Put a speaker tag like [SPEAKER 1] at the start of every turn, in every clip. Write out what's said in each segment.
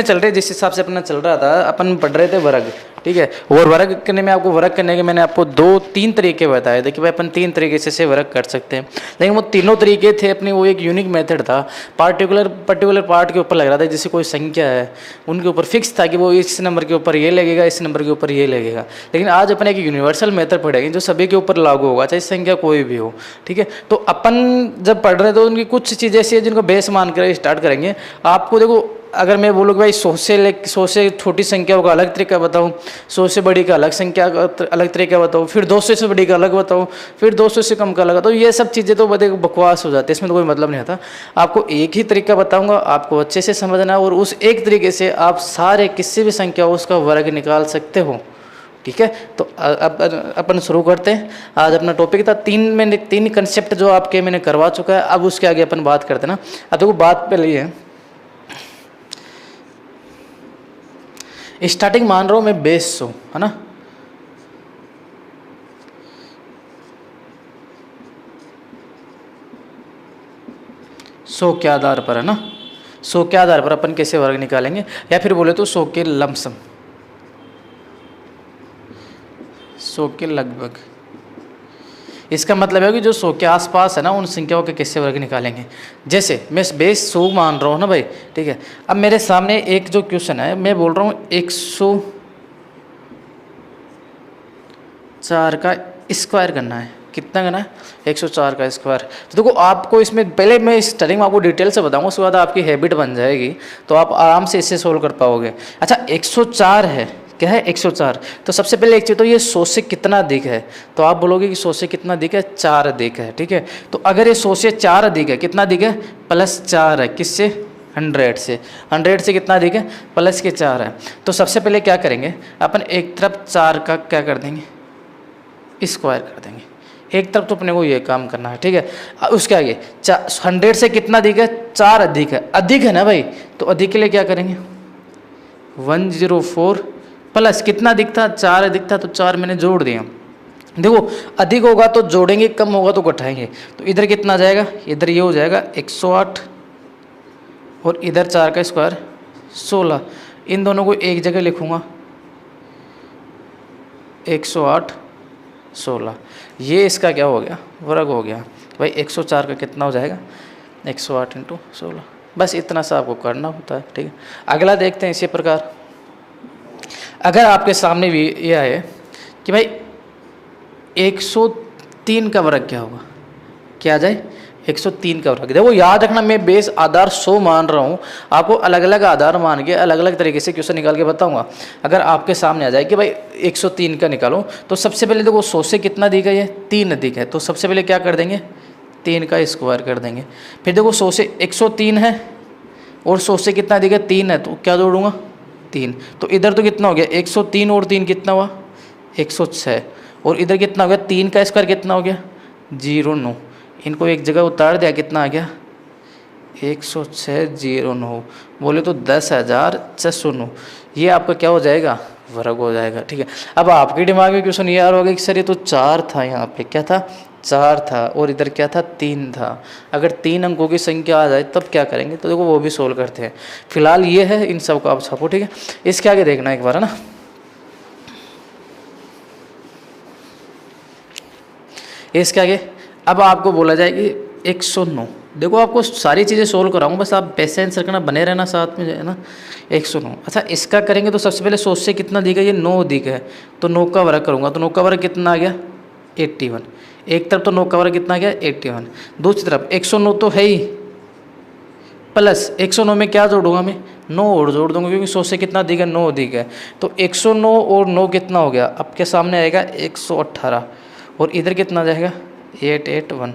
[SPEAKER 1] चल रहे जिस हिसाब से अपना चल रहा था, अपन पढ़ रहे थे वर्ग, ठीक है। और वर्ग करने में आपको वर्ग करने के मैंने आपको 2-3 तरीके बताए थे कि भाई अपन 3 तरीके से वर्ग कर सकते हैं, लेकिन वो तीनों तरीके थे अपनी, वो एक यूनिक मेथड था। पर्टिकुलर पार्ट के ऊपर लग रहा था, जैसे कोई संख्या है उनके ऊपर फिक्स था कि वो इस नंबर के ऊपर ये लगेगा, इस नंबर के ऊपर ये लगेगा। लेकिन आज अपन एक यूनिवर्सल मेथड पढ़ेंगे जो सभी के ऊपर लागू होगा, चाहे संख्या कोई भी हो, ठीक है। तो अपन जब पढ़ रहे हैं तो उनकी कुछ चीज़ें ऐसी है जिनको बेस मान कर स्टार्ट करेंगे। आपको देखो, अगर मैं बोलूँ कि भाई 100 से छोटी संख्याओं का अलग तरीका बताऊँ, 100 से बड़ी का अलग संख्या का अलग तरीका बताऊँ, फिर 200 से बड़ी का अलग बताऊँ, फिर 200 से कम का अलग बताऊँ, ये सब चीज़ें तो बकवास हो जाती है, इसमें तो कोई मतलब नहीं आता। आपको एक ही तरीका बताऊँगा, आपको अच्छे से समझना है, और उस एक तरीके से आप सारे किसी भी संख्या हो उसका वर्ग निकाल सकते हो, ठीक है। तो अब अपन शुरू करते हैं। आज अपना टॉपिक था 3 कंसेप्ट जो आपके मैंने करवा चुका है। अब उसके आगे अपन बात करते हैं ना। अब देखो बात पहले ये है, स्टार्टिंग मान रहा हूँ मैं बेस 100, है ना। सौ के आधार पर, है ना, 100 के आधार पर अपन कैसे वर्ग निकालेंगे, या फिर बोले तो 100 के लमसम, 100 के लगभग। इसका मतलब है कि जो 100 के आसपास है ना, उन संख्याओं के कैसे वर्ग निकालेंगे। जैसे मैं बेस 100 मान रहा हूँ ना भाई, ठीक है। अब मेरे सामने एक जो क्वेश्चन है, मैं बोल रहा हूँ 104 का स्क्वायर करना है। कितना करना है? 104 का स्क्वायर। तो देखो आपको इसमें पहले मैं स्टार्टिंग में आपको डिटेल से बताऊंगा, उसके बाद आपकी हैबिट बन जाएगी, तो आप आराम से इसे सोल्व कर पाओगे। अच्छा, 104 है, क्या है 104। तो सबसे पहले एक चीज़ तो ये 100 से कितना अधिक है, तो आप बोलोगे कि 100 से कितना अधिक है? 4 अधिक है, ठीक है। तो अगर ये 100 से 4 अधिक है, कितना अधिक है? +4 है। किससे? 100 से। 100 से कितना अधिक है? प्लस के 4 है। तो सबसे पहले क्या करेंगे अपन, एक तरफ 4 का क्या कर देंगे? स्क्वायर कर देंगे। एक तरफ तो अपने को ये काम करना है, ठीक है। उसके आगे 100 से कितना अधिक है? 4 अधिक है। अधिक है ना भाई, तो अधिक के लिए क्या करेंगे? 104 प्लस कितना अधिक था? 4 अधिक था, तो 4 मैंने जोड़ दिया। देखो अधिक होगा तो जोड़ेंगे, कम होगा तो घटाएंगे। तो इधर कितना आ जाएगा? इधर ये हो जाएगा 108, और इधर 4 का स्क्वायर 16। इन दोनों को एक जगह लिखूंगा, 108 16। ये इसका क्या हो गया? वर्ग हो गया। भाई 104 का कितना हो जाएगा? 108 × 16। बस इतना सा आपको करना होता है, ठीक है। अगला देखते हैं इसी प्रकार। अगर आपके सामने भी ये आए कि भाई 103 का वर्ग क्या होगा, क्या आ जाए? 103 का वर्ग। देखो याद रखना, मैं बेस आधार 100 मान रहा हूँ, आपको अलग अलग आधार मान के अलग अलग तरीके से क्वेश्चन निकाल के बताऊंगा। अगर आपके सामने आ जाए कि भाई 103 का निकालो, तो सबसे पहले देखो 100 से कितना अधिक है? ये 3 अधिक है। तो सबसे पहले क्या कर देंगे? 3 का स्क्वायर कर देंगे। फिर देखो 100 से 103 है, और 100 से कितना अधिक है? 3 है, तो क्या जोड़ूंगा? 3। तो इधर तो कितना हो गया? 103 और 3 कितना हुआ? 106। और इधर कितना हो गया? 3 का स्क्वायर कितना हो गया? 09। इनको एक जगह उतार दिया, कितना आ गया? 10609। बोले तो 10,609। ये आपका क्या हो जाएगा? वर्ग हो जाएगा, ठीक है। अब आपके दिमाग में क्वेश्चन ये आ रहा होगा कि सर ये तो 4 था, यहाँ पे क्या था? 4 था, और इधर क्या था? 3 था। अगर 3 अंकों की संख्या आ जाए तब क्या करेंगे? तो देखो वो भी सोल्व करते हैं। फिलहाल ये है, इन सब को आप छापो, ठीक है। इसके आगे देखना एक बार, है ना। इसके आगे अब आपको बोला जाए कि 109। देखो आपको सारी चीज़ें सोल्व कराऊंगा, बस आप पेशेंस रखना, बने रहना साथ में, है ना। 109। अच्छा, इसका करेंगे तो सबसे पहले 100 से कितना दिख है? ये 9 दिख है, तो 9 का वर्ग करूँगा, तो 9 का वर्ग कितना आ गया? 81। एक तरफ तो 9 का वर्ग कितना आ गया? 81। दूसरी तरफ 109 तो है ही, प्लस 109 में क्या जोड़ूंगा मैं? 9 और जोड़ दूंगा, क्योंकि 100 से कितना दिख है? 9 दिख है। तो 109 और 9 कितना हो गया? आपके सामने आएगा 118, और इधर कितना जाएगा? 881।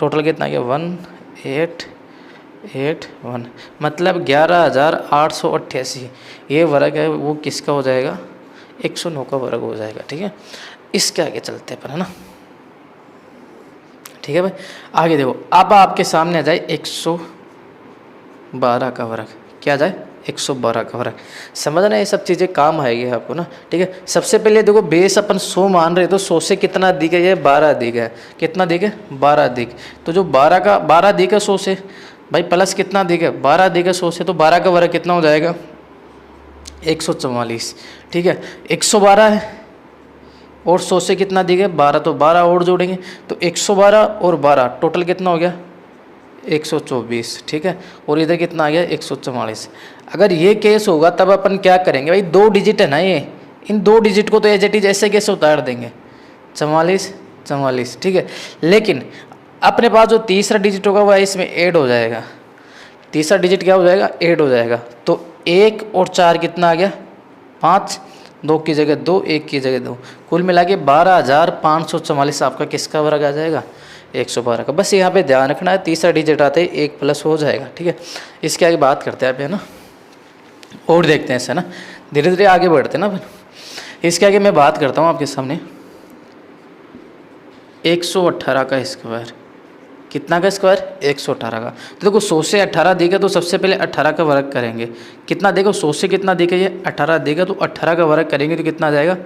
[SPEAKER 1] टोटल कितना आ गया? 1881, मतलब 11,888। ये वर्ग है वो किसका हो जाएगा? 109 का वर्ग हो जाएगा, ठीक है। इसके आगे चलते हैं पर, है ना, ठीक है भाई। आगे देखो, अब आपके सामने आ जाए 112 का वर्ग। क्या आ जाए? 112 का वर्ग। समझना, ये सब चीज़ें काम आएगी आपको ना, ठीक है। सबसे पहले देखो बेस अपन 100 मान रहे, तो 100 से कितना अधिक है? ये 12 अधिक है। कितना अधिक है? 12 अधिक। तो जो 12 अधिक है 100 से, भाई प्लस कितना देगा, 12 देगा 100 से, तो 12 का वर्ग कितना हो जाएगा 144। ठीक है, 112 है और 100 से कितना देगा 12, तो 12 और जोड़ेंगे तो 112 और 12 टोटल कितना हो गया 124। ठीक है, और इधर कितना आ गया 144। अगर ये केस होगा तब अपन क्या करेंगे भाई, 2 डिजिट है ना ये, इन 2 डिजिट को तो एज इट इज ऐसे कैसे उतार देंगे 44 44। ठीक है, लेकिन अपने पास जो तीसरा डिजिट होगा वह इसमें ऐड हो जाएगा। तीसरा डिजिट क्या हो जाएगा, ऐड हो जाएगा। तो 1 और 4 कितना आ गया 5, 2 की जगह 2, 1 की जगह 2, कुल मिला के 12,544 आपका किसका वर्ग आ जाएगा 112 का। बस यहाँ पे ध्यान रखना है, तीसरा डिजिट आते ही 1 प्लस हो जाएगा। ठीक है, इसके आगे बात करते हैं आप, है ना, और देखते हैं ऐसा ना, धीरे धीरे आगे बढ़ते हैं ना। इसके आगे मैं बात करता हूँ आपके सामने 118 का स्क्वायर। कितना का स्क्वायर 118 का। तो देखो 100 से 18 देगा तो सबसे पहले 18 का वर्ग करेंगे। कितना देखो 100 से कितना देगा ये 18 देगा, तो 18 का वर्ग करेंगे तो कितना आ जाएगा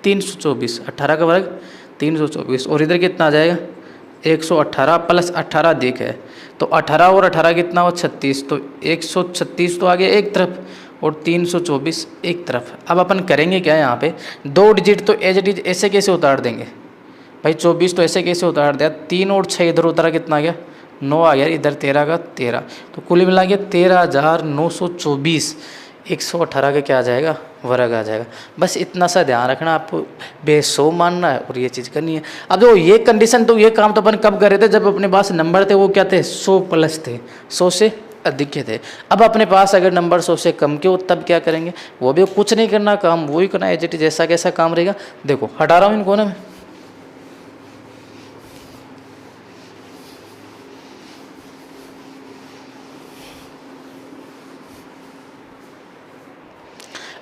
[SPEAKER 1] 324। 18 का वर्ग 324, और इधर कितना आ जाएगा 118 प्लस 18 देख है, तो 18 और 18 कितना हो 36, तो 136 तो आ गया एक तरफ और 324 एक तरफ। अब अपन करेंगे क्या, यहाँ पे 2 डिजिट तो एज इट इज ऐसे कैसे उतार देंगे भाई, 24 तो ऐसे कैसे उतार दिया, 3 और 6 इधर उतारा कितना आ गया 9 आ गया, इधर 13 का 13, तो कुल मिला के 13,924। 118 का क्या आ जाएगा वर्ग आ जाएगा। बस इतना सा ध्यान रखना, आपको बेस 100 मानना है और ये चीज़ करनी है। अब जो ये कंडीशन, तो ये काम तो अपन कब कर रहे थे, जब अपने पास नंबर थे वो क्या थे 100 प्लस थे, 100 से अधिक के थे। अब अपने पास अगर नंबर 100 से कम के हो तब क्या करेंगे, वो भी कुछ नहीं करना, काम वही करना एज इट इज, जैसा कैसा काम रहेगा। देखो हटा रहा हूँ इनको ना मैं,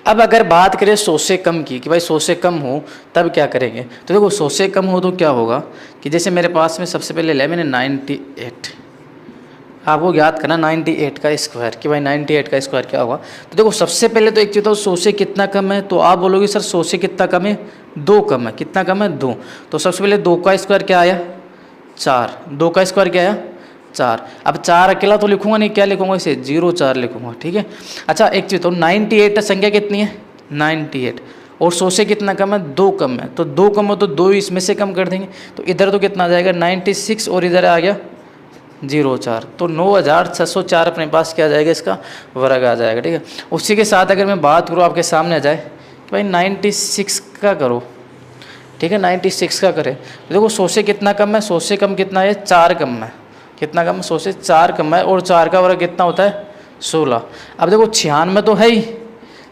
[SPEAKER 1] अब अगर बात करें 100 से कम की, कि भाई 100 से कम हो तब क्या करेंगे, तो देखो 100 से कम हो तो क्या होगा कि जैसे मेरे पास में सबसे पहले लिया मैंने 98, आपको याद करना 98 का स्क्वायर, कि भाई 98 का स्क्वायर क्या होगा। तो देखो सबसे पहले तो एक चीज़, तो 100 से कितना कम है, तो आप बोलोगे सर 100 से कितना कम है 2 कम है, कितना कम है 2, तो सबसे पहले 2 का स्क्वायर क्या आया 4, 2 का स्क्वायर क्या आया 4। अब 4 अकेला तो लिखूंगा नहीं, क्या लिखूंगा इसे 0 4 लिखूंगा। ठीक है, अच्छा एक चीज़, तो 98 संख्या कितनी है 98, और 100 से कितना कम है 2 कम है, तो 2 कम हो तो 2 इसमें से कम कर देंगे, तो इधर तो कितना आ जाएगा 96 और इधर आ गया 0 4, तो 9,604 अपने पास क्या आ जाएगा इसका वर्ग आ जाएगा। ठीक है, उसी के साथ अगर मैं बात करूँ आपके सामने आ जाए कि भाई 96 का करो, ठीक है 96 का करें, तो देखो 100 से कितना कम है, 100 से कम कितना है 4 कम है, कितना कम है 100 से 4 कम है, और 4 का वर्ग कितना होता है 16। अब देखो 96 तो है ही,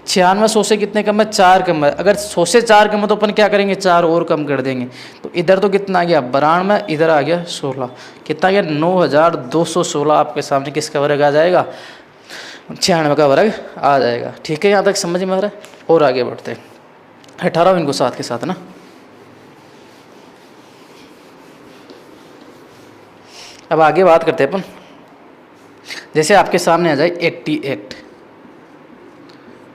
[SPEAKER 1] 96 100 से कितने कम है 4 कम है, अगर 100 से 4 कम है तो अपन क्या करेंगे 4 और कम कर देंगे, तो इधर तो कितना आ गया 92, इधर आ गया 16, कितना आ गया 9,216 आपके सामने किसका वर्ग आ जाएगा 96 का वर्ग आ जाएगा। ठीक है, यहाँ तक समझ में आ रहा है, और आगे बढ़ते हैं 18 इनको साथ के साथ ना। अब आगे बात करते हैं अपन, जैसे आपके सामने आ जाए 88,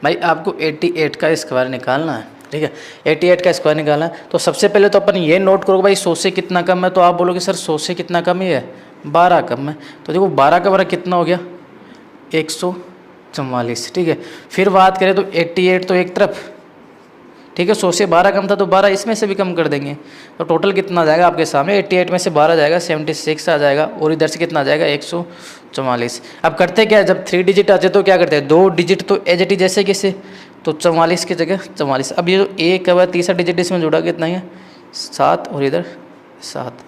[SPEAKER 1] भाई आपको 88 का स्क्वायर निकालना है। ठीक है, 88 का स्क्वायर निकालना है, तो सबसे पहले तो अपन ये नोट करो भाई 100 से कितना कम है, तो आप बोलोगे सर 100 से कितना कम ही है 12 कम है, तो देखो 12 का वर्ग कितना हो गया 144। ठीक है, फिर बात करें तो 88 तो एक तरफ, ठीक है 100 से 12 कम था तो 12 इसमें से भी कम कर देंगे, तो टोटल कितना आ जाएगा आपके सामने 88 में से 12 जाएगा 76 आ जाएगा, और इधर से कितना आ जाएगा 144। अब करते क्या है, जब 3 डिजिट आते तो क्या करते हैं 2 डिजिट तो एज इट इज जैसे कैसे, तो 44 की जगह 44। अब ये जो एक है तीसरा डिजिट इसमें जुड़ा कितना है 7, और इधर 7,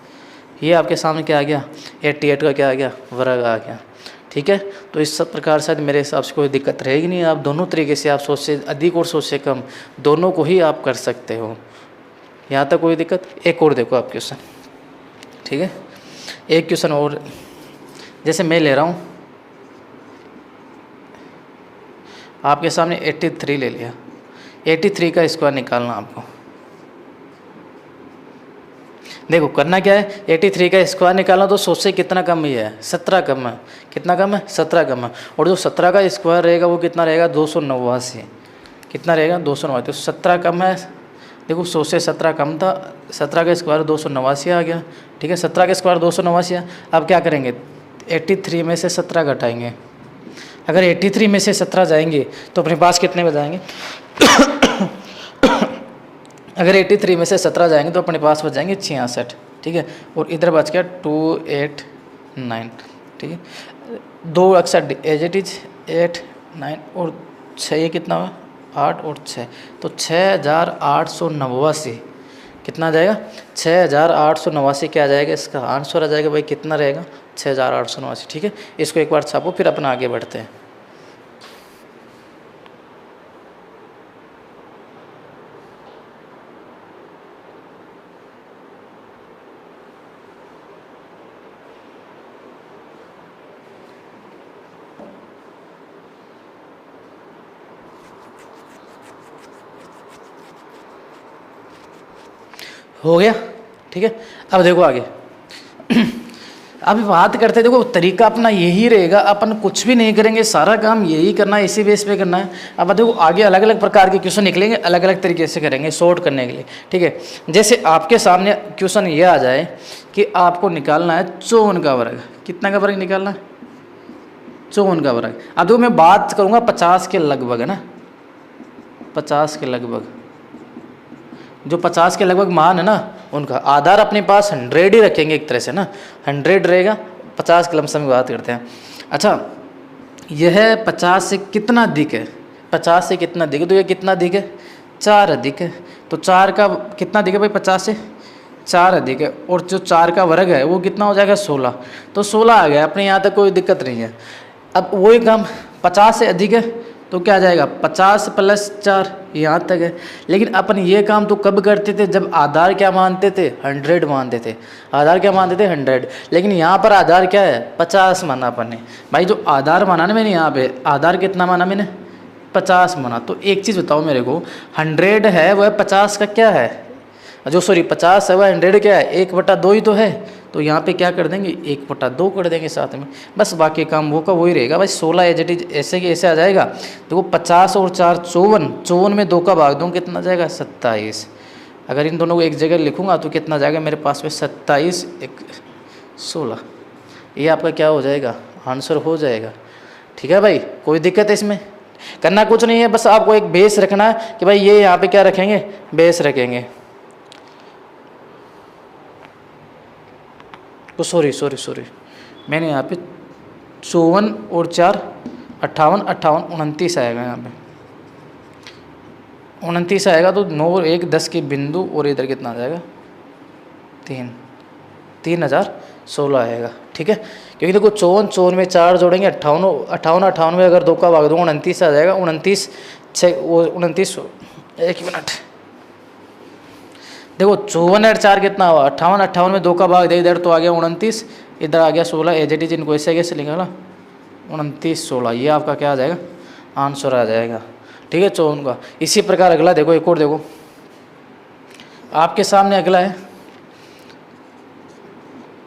[SPEAKER 1] ये आपके सामने क्या आ गया 88 का क्या आ गया वर्ग आ गया। ठीक है, तो इस सब प्रकार से मेरे हिसाब से कोई दिक्कत रहेगी नहीं, आप दोनों तरीके से आप 100 से अधिक और 100 से कम दोनों को ही आप कर सकते हो, यहाँ तक कोई दिक्कत। एक और देखो आप क्वेश्चन, ठीक है एक क्वेश्चन और, जैसे मैं ले रहा हूँ आपके सामने 83 ले लिया, 83 का स्क्वायर निकालना आपको। देखो करना क्या है 83 का स्क्वायर निकालना, तो 100 से कितना कम ही है 17 कम है, कितना कम है 17 कम है, और जो 17 का स्क्वायर रहेगा वो कितना रहेगा 289, कितना रहेगा 289, तो 17 कम है, देखो 100 से 17 कम था, 17 का स्क्वायर 289 आ गया। ठीक है, 17 का स्क्वायर 289 है। अब क्या करेंगे 83 में से 17 घटाएंगे। अगर 83 में से 17 जाएंगे तो अपने पास कितने बचाएंगे? अगर 83 में से 17 जाएंगे तो अपने पास बच जाएंगे 66, ठीक है। और इधर बच गया 289, ठीक है। 2 अक्सर एज इट इज 8 9 और 6, ये कितना हुआ 8 और 6, तो 6889 कितना आ जाएगा? 6889 क्या आ जाएगा? इसका आंसर आ जाएगा भाई कितना रहेगा? 6889, ठीक है। इसको एक बार छापो, फिर अपना आगे बढ़ते हैं। हो गया, ठीक है। अब देखो आगे अब बात करते हैं, देखो तरीका अपना यही रहेगा, अपन कुछ भी नहीं करेंगे, सारा काम यही करना है, इसी बेस पे करना है। अब देखो आगे अलग अलग प्रकार के क्वेश्चन निकलेंगे, अलग अलग तरीके से करेंगे सॉर्ट करने के लिए, ठीक है। जैसे आपके सामने क्वेश्चन ये आ जाए कि आपको निकालना है 54 का वर्ग। कितना का वर्ग निकालना है? 54 का वर्ग। अब देखो मैं बात करूँगा 50 के लगभग, है ना, 50 के लगभग। जो 50 के लगभग मान है ना, उनका आधार अपने पास 100 ही रखेंगे एक तरह से ना, 100 रहेगा। 50 के लमसम की बात करते हैं। अच्छा, यह 50 से कितना अधिक है? 50 से कितना अधिक है? तो ये कितना अधिक है? 4 अधिक है। तो 4 का कितना अधिक है भाई? 50 से 4 अधिक है। और जो 4 का वर्ग है वो कितना हो जाएगा? 16। तो 16 आ गया अपने यहाँ तक, कोई दिक्कत नहीं है। अब वही काम 50 से अधिक है तो क्या आ जाएगा? 50 + 4 यहाँ तक है। लेकिन अपन ये काम तो कब करते थे? जब आधार क्या मानते थे? 100 मानते थे। आधार क्या मानते थे? 100। लेकिन यहाँ पर आधार क्या है? 50 माना अपन ने। भाई जो आधार माना ना मैंने, यहाँ पे आधार कितना माना मैंने? 50 माना। तो एक चीज़ बताओ मेरे को, 100 है वह 50 का क्या है? जो सॉरी 50 है वह 100 क्या है? 1/2 ही तो है। तो यहाँ पे क्या कर देंगे? 1/2 कर देंगे साथ में, बस बाकी काम वो का वही रहेगा भाई। 16 एज इट इज ऐसे कि ऐसे आ जाएगा। देखो 50 और 4 54, 54 में 2 का भाग दूँ कितना जाएगा? 27। अगर इन दोनों को एक जगह लिखूँगा तो कितना जाएगा मेरे पास में? 27 1 16। ये आपका क्या हो जाएगा? आंसर हो जाएगा, ठीक है भाई। कोई दिक्कत है इसमें? करना कुछ नहीं है, बस आपको एक बेस रखना है कि भाई ये यहाँ पे क्या रखेंगे? बेस रखेंगे। तो सॉरी मैंने यहाँ पे 54 और 4 58 58 29 आएगा। यहाँ पे 29 आएगा। तो 9 और 1 10 के बिंदु, और इधर कितना आ जाएगा? 3016 आएगा, ठीक है। क्योंकि देखो 54 में 4 जोड़ेंगे 58 में अगर 2 का भाग दूँगा 29 आ जाएगा। 29 एक मिनट, देखो 54 और 4 कितना हुआ? 58 में 2 का भाग दे, इधर तो आ गया 29, इधर आ गया 16। एज इट इज इनको ऐसे कैसे लिखा? 29 16। ये आपका क्या आ जाएगा? आंसर आ जाएगा, ठीक है 54 का। इसी प्रकार अगला देखो, एक और देखो आपके सामने अगला है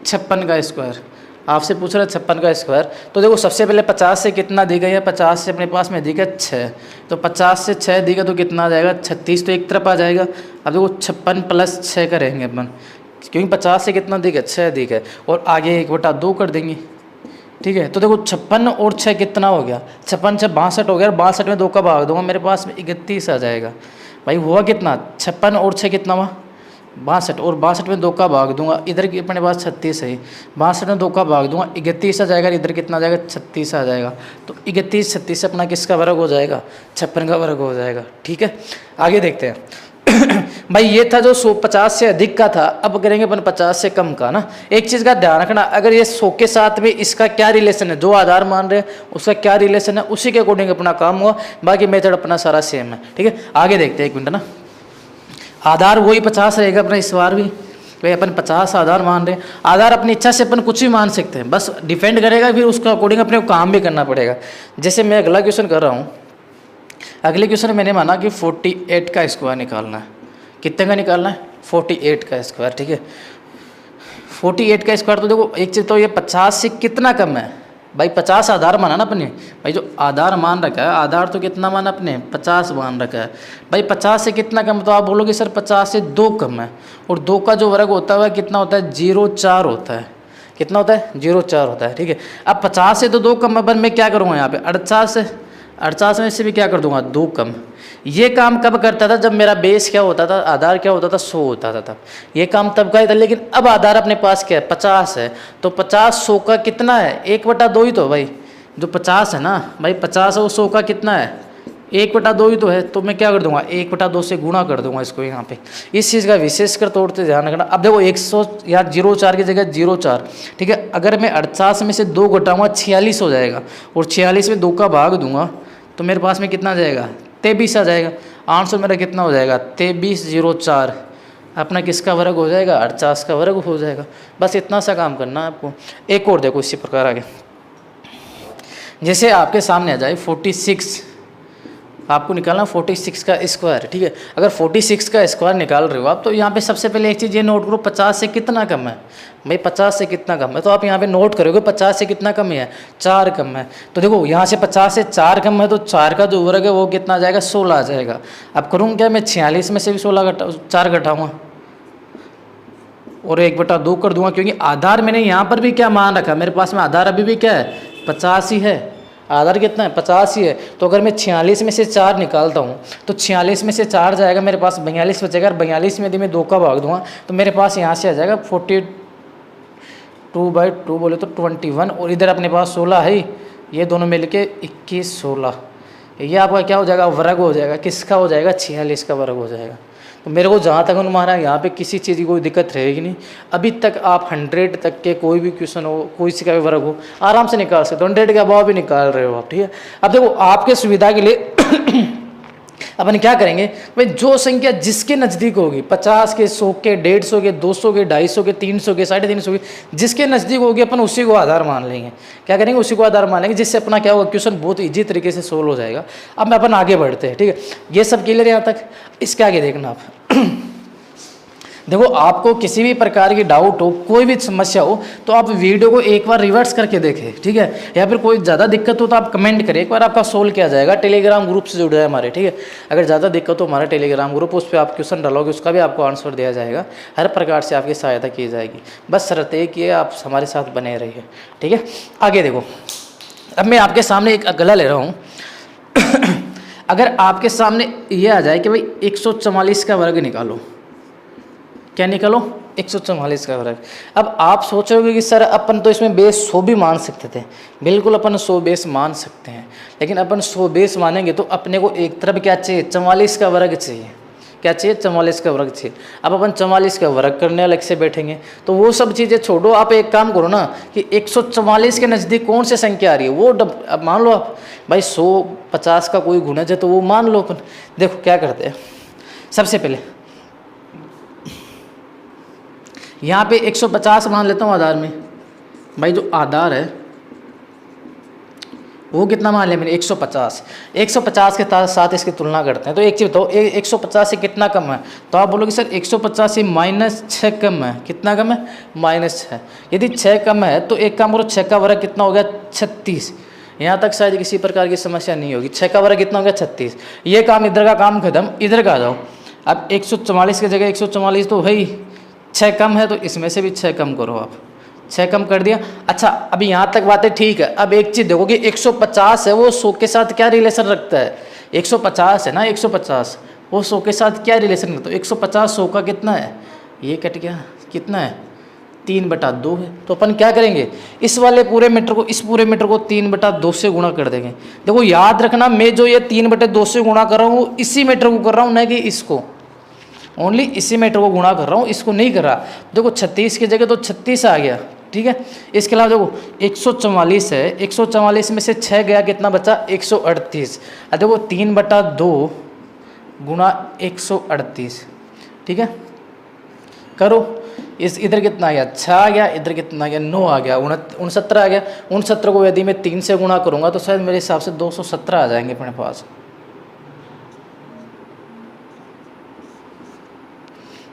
[SPEAKER 1] 56 का स्क्वायर। आपसे पूछ रहा है 56 का स्क्वायर। तो देखो सबसे पहले 50 से कितना दी गई है? 50 से अपने पास में दी गई 6। तो 50 से 6 दी गई तो कितना आ जाएगा? 36। तो एक तरफ आ जाएगा। अब देखो 56 + 6 करेंगे अपन, क्योंकि 50 से कितना दी गई? 6 दी गई। और आगे 1/2 कर देंगे, ठीक है। तो देखो 56 और 6 कितना हो गया? 56 6 62 हो गया। 62 में 2 का भाग दूंगा, मेरे पास में 31 आ जाएगा। भाई हुआ कितना? 56 और 6 कितना हुआ? 62। और 62 में 2 का भाग दूंगा, इधर की अपने पास 36 है। 62 में 2 का भाग दूंगा 31 आ जाएगा। इधर कितना आ जाएगा? 36 आ जाएगा। तो 31 36 अपना किसका वर्ग हो जाएगा? 56 का वर्ग हो जाएगा, ठीक है। आगे देखते हैं। भाई ये था जो 50 से अधिक का था। अब करेंगे अपन 50 से कम का ना। एक चीज़ का ध्यान रखना, अगर ये 100 के साथ में इसका क्या रिलेशन है, जो आधार मान रहे हैं उसका क्या रिलेशन है, उसी के अकॉर्डिंग अपना काम हुआ। बाकी मेथड अपना सारा सेम है, ठीक है। आगे देखते हैं, एक मिनट ना। आधार वही 50 रहेगा अपना इस बार भी। भाई अपन 50 आधार मान रहे हैं। आधार अपनी इच्छा से अपन कुछ भी मान सकते हैं, बस डिपेंड करेगा, फिर उसका अकॉर्डिंग अपने को काम भी करना पड़ेगा। जैसे मैं अगला क्वेश्चन कर रहा हूँ। अगले क्वेश्चन मैंने माना कि 48 का स्क्वायर निकालना है। कितने का निकालना है? 48 का स्क्वायर, ठीक है। 48 का स्क्वायर। तो देखो एक चीज़ तो ये 50 से कितना कम है? भाई 50 आधार माना ना अपने। भाई जो आधार मान रखा है, आधार तो कितना माना अपने? 50 मान रखा है। भाई 50 से कितना कम? तो आप बोलोगे सर 50 से 2 कम है। और 2 का जो वर्ग होता है वह कितना होता है? 0,4 होता है। कितना होता है 0,4 होता है, ठीक है। अब 50 से तो 2 कम, अपन मैं क्या करूँगा यहाँ पे 48 में से भी क्या कर दूंगा 2 कम। ये काम कब करता था, जब मेरा बेस क्या होता था, आधार क्या होता था 100 होता था, तब ये काम तब का ही था। लेकिन अब आधार अपने पास क्या है 50 है, तो 50 100 का कितना है 1/2 ही तो भाई, जो 50 है ना भाई 50 है वो 100 का कितना है 1/2 ही तो है। तो मैं क्या कर दूंगा 1/2 से गुणा कर दूंगा इसको यहाँ पे। इस चीज़ का विशेषकर तौर पर ध्यान रखना। अब देखो 100 या 0,4 की जगह 0,4, ठीक है। अगर मैं 48 में से 2 घटाऊंगा 46 हो जाएगा, और 46 में 2 का भाग दूंगा तो मेरे पास में कितना आ जाएगा 23 आ जाएगा। आंसर मेरा कितना हो जाएगा 23/04। अपना किसका वर्ग हो जाएगा 48 का वर्ग हो जाएगा। बस इतना सा काम करना है आपको। एक और देखो इसी प्रकार आगे, जैसे आपके सामने आ जाए 46, आपको निकालना 46 का स्क्वायर, ठीक है। अगर 46 का स्क्वायर निकाल रहे हो आप, तो यहाँ पे सबसे पहले एक चीज़ ये नोट करो 50 से कितना कम है भाई, 50 से कितना कम है। तो आप यहाँ पे नोट करोगे 50 से कितना कम है 4 कम है। तो देखो यहाँ से 50 से 4 कम है, तो 4 का जो वर्ग है वो कितना आ जाएगा 16 आ जाएगा। अब करूँ क्या, मैं 46 में से भी 4 घटाऊँगा और 1/2 कर दूंगा, क्योंकि आधार मैंने यहाँ पर भी क्या मान रखा, मेरे पास में आधार अभी भी क्या है 50 ही है। आधार कितना है 50 ही है। तो अगर मैं 46 में से 4 निकालता हूँ तो 46 में से 4 जाएगा, मेरे पास 42 बचेगा। और 42 में यदि मैं 2 का भाग दूंगा तो मेरे पास यहाँ से आ जाएगा 42/2 बोले तो 21, और इधर अपने पास 16 है, ये दोनों मिलके 21 16, ये आपका क्या हो जाएगा वर्ग हो जाएगा। किसका हो जाएगा 46 का वर्ग हो जाएगा। तो मेरे को जहाँ तक अनुमान है यहाँ पे किसी चीज़ की कोई दिक्कत रहेगी नहीं। अभी तक आप 100 तक के कोई भी क्वेश्चन हो, कोई सी का भी वर्ग हो, आराम से निकाल सकते हो। 100 के अभाव भी निकाल रहे हो आप, ठीक है। अब देखो आपके सुविधा के लिए अपन क्या करेंगे भाई, जो संख्या जिसके नज़दीक होगी 50 के 100 के 150 के 200 के 250 के 300 के 350 के, जिसके नज़दीक होगी अपन उसी को आधार मान लेंगे। क्या करेंगे उसी को आधार मान लेंगे, जिससे अपना क्या होगा क्वेश्चन बहुत ईजी तरीके से सोल्व हो जाएगा। अब मैं अपन आगे बढ़ते हैं, ठीक है। ये सब क्लियर है यहाँ तक। इसके आगे देखना आप देखो आपको किसी भी प्रकार की डाउट हो, कोई भी समस्या हो, तो आप वीडियो को एक बार रिवर्स करके देखें, ठीक है। या फिर कोई ज़्यादा दिक्कत हो तो आप कमेंट करें, एक बार आपका सोल्व किया जाएगा। टेलीग्राम ग्रुप से जुड़ जाए हमारे, ठीक है। अगर ज़्यादा दिक्कत हो हमारा टेलीग्राम ग्रुप, उस पर आप क्वेश्चन डालोगे, उसका भी आपको आंसर दिया जाएगा। हर प्रकार से आपकी सहायता की जाएगी। बस शर्त है कि आप हमारे साथ बने रहिए, ठीक है। आगे देखो, अब मैं आपके सामने एक अगला ले रहा हूँ अगर आपके सामने ये आ जाए कि भाई 144 का वर्ग निकालो, क्या निकालो 144 का वर्ग। अब आप सोचोगे कि सर अपन तो इसमें बेस 100 भी मान सकते थे। बिल्कुल अपन 100 बेस मान सकते हैं, लेकिन अपन 100 बेस मानेंगे तो अपने को एक तरफ क्या चाहिए 44 का वर्ग चाहिए। क्या चाहिए 44 का वर्ग चाहिए। अब अपन 44 का वर्ग करने अलग से बैठेंगे, तो वो सब चीज़ें छोड़ो। आप एक काम करो ना कि 144 के नज़दीक कौन सी संख्या आ रही है वो अब मान लो आप भाई 150 का कोई गुणज है तो वो मान लो अपन। देखो क्या करते हैं, सबसे पहले यहाँ पे 150 मान लेता हूँ आधार में। भाई जो आधार है वो कितना मान लिया मैंने 150। 150 के साथ इसकी तुलना करते हैं, तो एक चीज़ बताओ 150 से कितना कम है। तो आप बोलोगे सर 150 से -6 कम है। कितना कम है -6। यदि 6 कम है तो एक काम करो 6 का वर्ग कितना हो गया 36। यहाँ तक शायद किसी प्रकार की समस्या नहीं होगी। 6 का वर्ग कितना हो गया 36। ये काम इधर का काम खत्म, इधर का आ जाओ। अब 144 की जगह 144 तो भाई 6 कम है, तो इसमें से भी 6 कम करो आप। 6 कम कर दिया। अच्छा अभी यहाँ तक बातें ठीक है। अब एक चीज़ देखो कि 150 है वो 100 के साथ क्या रिलेशन रखता है। 150 है ना 150, वो 100 के साथ क्या रिलेशन रखता है। 150 100 का कितना है, ये कट गया, कितना है 3/2 है। तो अपन क्या करेंगे इस वाले पूरे मीटर को, इस पूरे मीटर को 3/2 से गुणा कर देंगे। देखो याद रखना मैं जो ये 3/2 से गुणा कर रहा हूँ इसी मीटर को कर रहा हूँ, न कि इसको। ओनली इसी मीटर को गुणा कर रहा हूँ, इसको नहीं कर रहा। देखो 36 की जगह तो 36 आ गया, ठीक है। इसके अलावा देखो 144 है, 144 में से 6 गया, कितना बचा 138। अब देखो 3/2 गुणा 138, ठीक है। करो इस इधर कितना आ गया 6 आ गया, इधर कितना आ गया 9 आ गया, 69 आ गया। 69 को यदि मैं 3 से गुणा करूँगा तो शायद मेरे हिसाब से 217 आ जाएंगे अपने पास।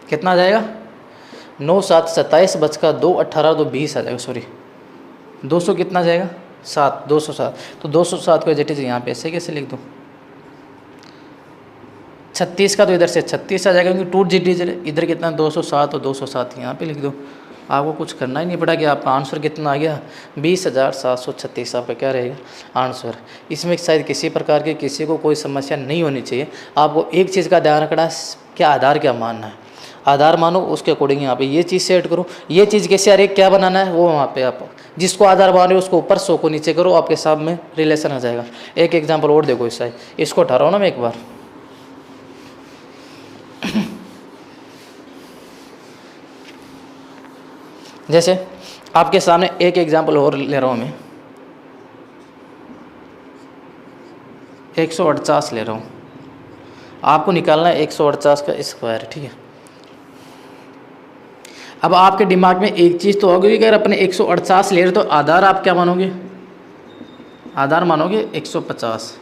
[SPEAKER 1] कितना आ जाएगा 9 7 27 बचका 2 18 तो 20 आ जाएगा। सॉरी 200 कितना जाएगा 7, 207। तो 207 को एज यहाँ पे ऐसे कैसे लिख दूँ। 36 का तो इधर से 36 आ जाएगा, क्योंकि 2 इधर कितना 207 और 207 यहाँ पे लिख दो। आपको कुछ करना ही नहीं पड़ा कि आपका आंसर कितना आ गया 20,736 आपका क्या रहेगा आंसर। इसमें शायद किसी प्रकार की किसी को कोई समस्या नहीं होनी चाहिए। आपको एक चीज़ का ध्यान रखना है, क्या आधार क्या मानना है, आधार मानो उसके अकॉर्डिंग यहाँ पे ये चीज़ सेट करो। ये चीज़ कैसे आ रही है क्या बनाना है वो वहाँ पे आप जिसको आधार मान रहे हो उसको ऊपर 100 को नीचे करो, आपके सामने रिलेशन आ जाएगा। एक एग्जाम्पल और देखो इस साइड, इसको उठा रहा हूँ ना मैं एक बार। जैसे आपके सामने एक एग्जाम्पल और ले रहा हूँ मैं, 148 ले रहा हूँ। आपको निकालना है 148 का स्क्वायर, ठीक है। अब आपके दिमाग में एक चीज़ तो होगी कि अगर अपने 148 ले रहे तो आधार आप क्या मानोगे, आधार मानोगे 150।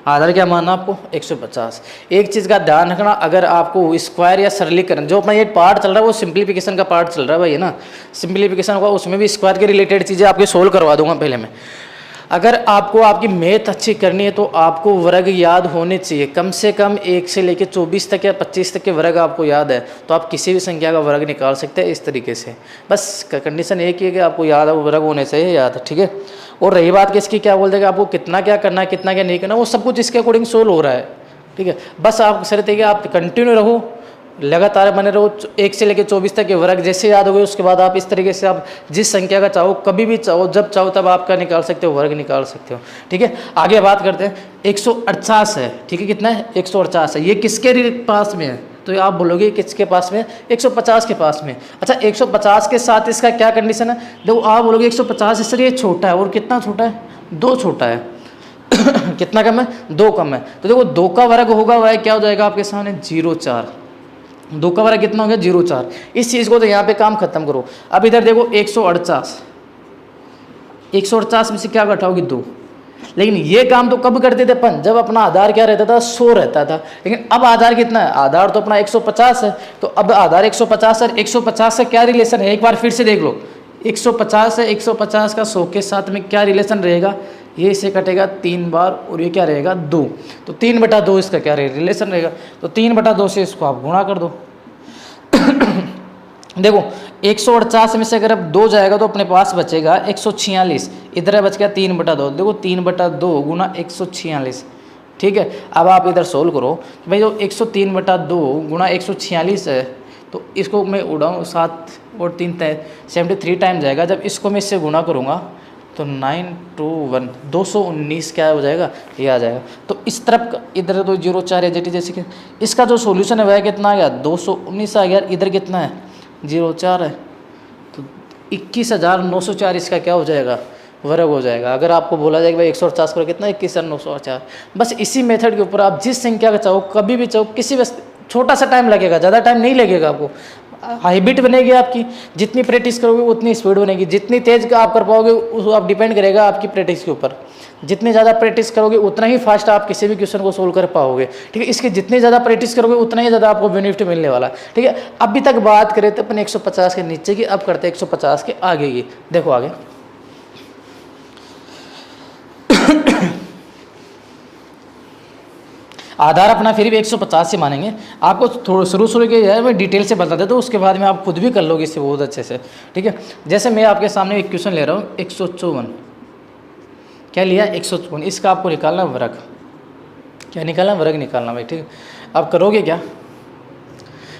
[SPEAKER 1] आधार क्या मानना आपको 150। एक चीज़ का ध्यान रखना, अगर आपको स्क्वायर या सरलीकरण जो अपना ये पार्ट चल रहा है वो सिंप्लीफिकेशन का पार्ट चल रहा है भाई, है ना। सिंप्लीफिकेशन होगा उसमें भी स्क्वायर के रिलेटेड चीज़ें आपके सोल्व करवा दूंगा पहले मैं। अगर आपको आपकी मैथ अच्छी करनी है तो आपको वर्ग याद होने चाहिए, कम से कम 1 से लेकर 24 तक या 25 तक के वर्ग आपको याद है तो आप किसी भी संख्या का वर्ग निकाल सकते हैं इस तरीके से। बस कंडीशन एक ही है कि आपको याद है, वो वर्ग होने चाहिए याद, ठीक है। और रही बात कि इसकी क्या बोलते हैं कि आपको कितना क्या करना है कितना क्या नहीं करना, वो सब कुछ इसके अकॉर्डिंग सोल्व हो रहा है, ठीक है। बस आप शर्त है कि आप कंटिन्यू रहो, लगातार बने रहो, 1 से लेकर 24 तक के वर्ग जैसे याद हो गए उसके बाद आप इस तरीके से आप जिस संख्या का चाहो कभी भी चाहो जब चाहो तब आपका निकाल सकते हो, वर्ग निकाल सकते हो, ठीक है। आगे बात करते हैं, 148 है, ठीक है। कितना है 148 है, ये किसके पास में है तो आप बोलोगे किसके पास में 150 के पास में। अच्छा 150 के साथ इसका क्या कंडीशन है, देखो आप बोलोगे 150 इससे ये छोटा है, और कितना छोटा है 2 छोटा है कितना कम है 2 कम है, तो देखो 2 का वर्ग होगा वह क्या हो जाएगा आपके सामने 0,4। 2 का वर्ग कितना हो गया 0,4। इस चीज़ को तो यहाँ पे काम खत्म करो। अब इधर देखो 148 में से क्या घटाओगे 2। लेकिन ये काम तो कब करते थे अपन, जब अपना आधार क्या रहता था 100 रहता था। लेकिन अब आधार कितना है, आधार तो अपना 150 है, तो अब आधार 150 है, 150 से क्या रिलेशन है एक बार फिर से देख लो। 150 है, 150 का 100 के साथ में क्या रिलेशन रहेगा, ये इसे कटेगा 3 बार और ये क्या रहेगा 2, तो 3/2 इसका क्या रहेगा रिलेशन रहेगा, तो 3/2 से इसको आप गुणा कर दो देखो 148 में से अगर अब 2 जाएगा तो अपने पास बचेगा 146, इधर बच गया 3/2, देखो 3/2 गुना 146, ठीक है। अब आप इधर सोल्व करो भाई, जो 103/2 गुना 146 है तो इसको मैं उड़ाऊँ 7 और 3 73 टाइम जाएगा। जब इसको मैं इससे गुणा करूँगा तो 921 219 क्या हो जाएगा ये आ जाएगा। तो इस तरफ इधर तो 0,4 है जैसे कि इसका जो सॉल्यूशन है वह कितना आ गया 219 आ गया, इधर कितना है 0,4 है, तो 21,904 इसका क्या हो जाएगा वर्ग हो जाएगा। अगर आपको बोला जाएगा भाई 150 पर कितना 21,904, बस इसी मेथड के ऊपर आप जिस संख्या का चाहो कभी भी चाहो किसी भी, छोटा सा टाइम लगेगा ज़्यादा टाइम नहीं लगेगा आपको, हैबिट बनेगी आपकी, जितनी प्रैक्टिस करोगे उतनी स्पीड बनेगी, जितनी तेज का आप कर पाओगे उस आप डिपेंड करेगा आपकी प्रैक्टिस के ऊपर। जितनी ज़्यादा प्रैक्टिस करोगे उतना ही फास्ट आप किसी भी क्वेश्चन को सोल्व कर पाओगे, ठीक है। इसके जितनी ज़्यादा प्रैक्टिस करोगे उतना ही ज़्यादा आपको बेनिफिट मिलने वाला है, ठीक है। अभी तक बात करें तो अपन 150 के नीचे की, अब करते हैं 150 के आगे की। देखो आगे आधार अपना फिर भी 150 से मानेंगे। आपको थोड़ा शुरू के यार मैं डिटेल से बता देता हूँ, उसके बाद में आप खुद भी कर लोगे इससे बहुत अच्छे से, ठीक है। जैसे मैं आपके सामने एक क्वेश्चन ले रहा हूँ 154, क्या लिया 154, इसका आपको निकालना वर्ग, क्या निकालना वर्ग निकालना भाई, ठीक है। अब करोगे क्या,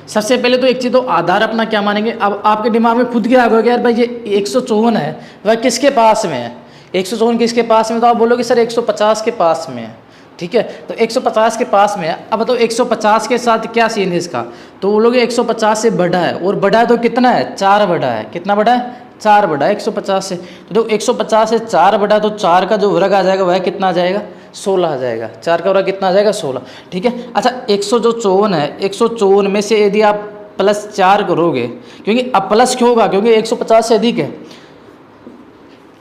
[SPEAKER 1] सबसे पहले तो एक चीज़ तो आधार अपना क्या मानेंगे। अब आपके दिमाग में खुद क्या आ गया यार भाई ये 154 है वह किसके पास में है, 154 किसके पास में, तो आप बोलोगे सर 150 के पास में है, ठीक है। तो 150 के पास में है। अब तो 150 के साथ क्या सीन है इसका, तो बोलोगे 150 से बड़ा है, और बड़ा है तो कितना है 4 बड़ा है, कितना बड़ा है 4 बड़ा है 150 से। तो देखो 150 से 4 बड़ा, तो 4 का जो वर्ग आ जाएगा वह कितना आ जाएगा 16 आ जाएगा, 4 का वर्ग कितना आ जाएगा 16, ठीक है। अच्छा 154 है, 154 में से यदि आप +4 करोगे, क्योंकि अब प्लस क्यों होगा क्योंकि 150 से अधिक है,